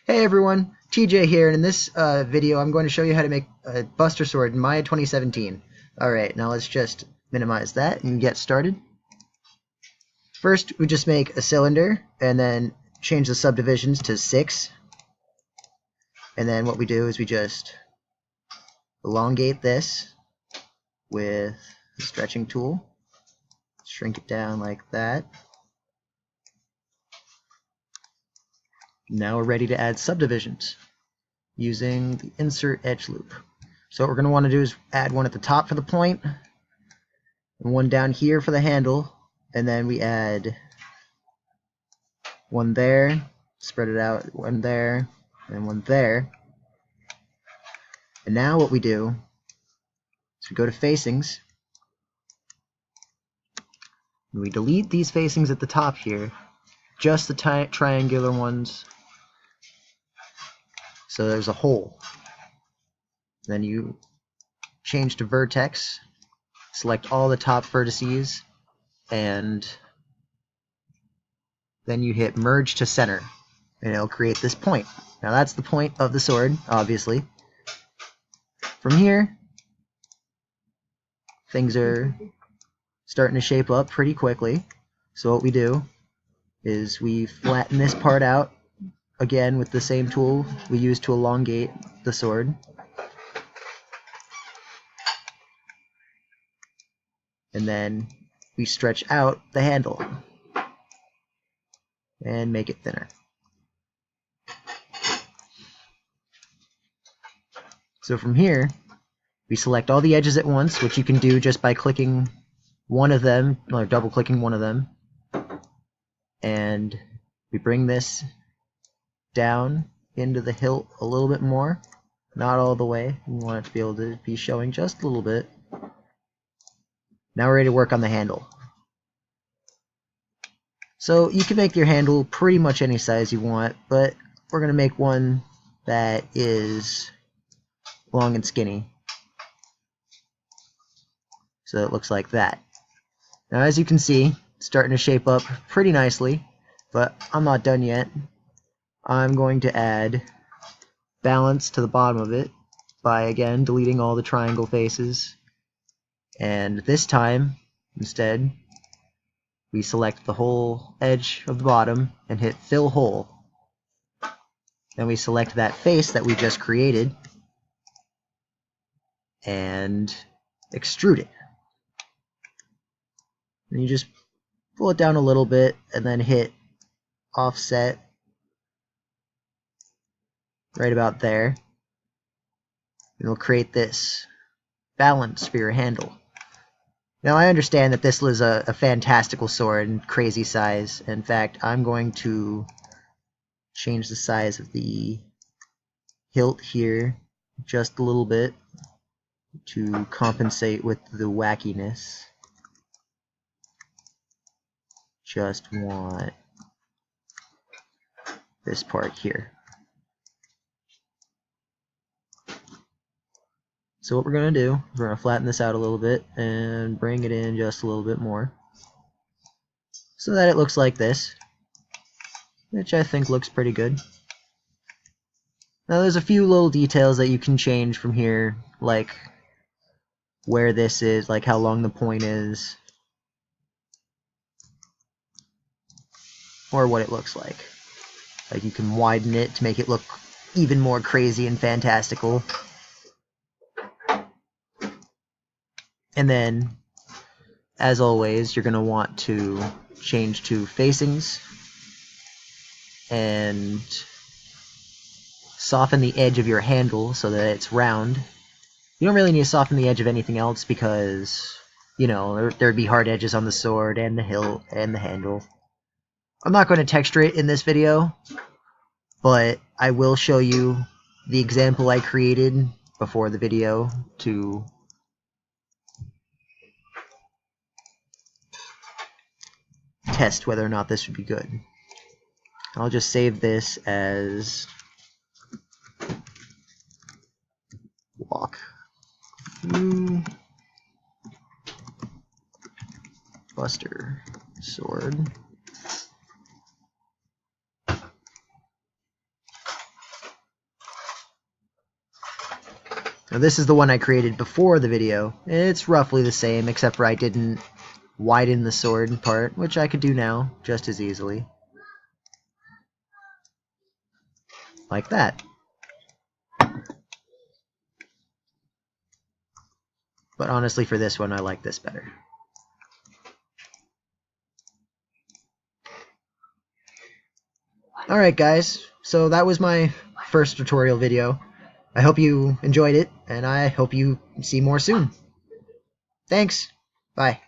Hey everyone, TJ here, and in this video I'm going to show you how to make a Buster Sword in Maya 2017. Alright, now let's just minimize that and get started. First, we just make a cylinder, and then change the subdivisions to 6. And then what we do is we just elongate this with a stretching tool. Shrink it down like that. Now we're ready to add subdivisions using the insert edge loop. So what we're going to want to do is add one at the top for the point, and one down here for the handle, and then we add one there, spread it out, one there, and one there. And now what we do is we go to facings, and we delete these facings at the top here, just the triangular ones, so there's a hole. Then you change to vertex, select all the top vertices, and then you hit merge to center, and it'll create this point. Now that's the point of the sword, obviously. From here, things are starting to shape up pretty quickly. So what we do is we flatten this part out, again with the same tool we use to elongate the sword. And then we stretch out the handle and make it thinner. So from here, we select all the edges at once, which you can do just by clicking one of them, or double clicking one of them. And we bring this down into the hilt a little bit more, not all the way. We want it to be able to be showing just a little bit. Now we're ready to work on the handle. So you can make your handle pretty much any size you want, but we're going to make one that is long and skinny. So it looks like that. Now as you can see, it's starting to shape up pretty nicely, but I'm not done yet. I'm going to add balance to the bottom of it by, again, deleting all the triangle faces. And this time, instead, we select the whole edge of the bottom and hit fill hole. Then we select that face that we just created and extrude it. And you just pull it down a little bit and then hit offset right about there. It'll create this balance for your handle. Now I understand that this was a fantastical sword and crazy size. In fact, I'm going to change the size of the hilt here just a little bit to compensate with the wackiness. Just want this part here. So what we're going to do is we're going to flatten this out a little bit and bring it in just a little bit more so that it looks like this, which I think looks pretty good. Now there's a few little details that you can change from here, like where this is, like how long the point is, or what it looks like. Like you can widen it to make it look even more crazy and fantastical. And then, as always, you're going to want to change to facings and soften the edge of your handle so that it's round. You don't really need to soften the edge of anything else because, you know, there'd be hard edges on the sword and the hilt and the handle. I'm not going to texture it in this video, but I will show you the example I created before the video to test whether or not this would be good. I'll just save this as walk through Buster Sword. Now this is the one I created before the video. It's roughly the same, except for I didn't widen the sword part, which I could do now just as easily. Like that. But honestly, for this one, I like this better. Alright guys, so that was my first tutorial video. I hope you enjoyed it, and I hope you see more soon. Thanks. Bye.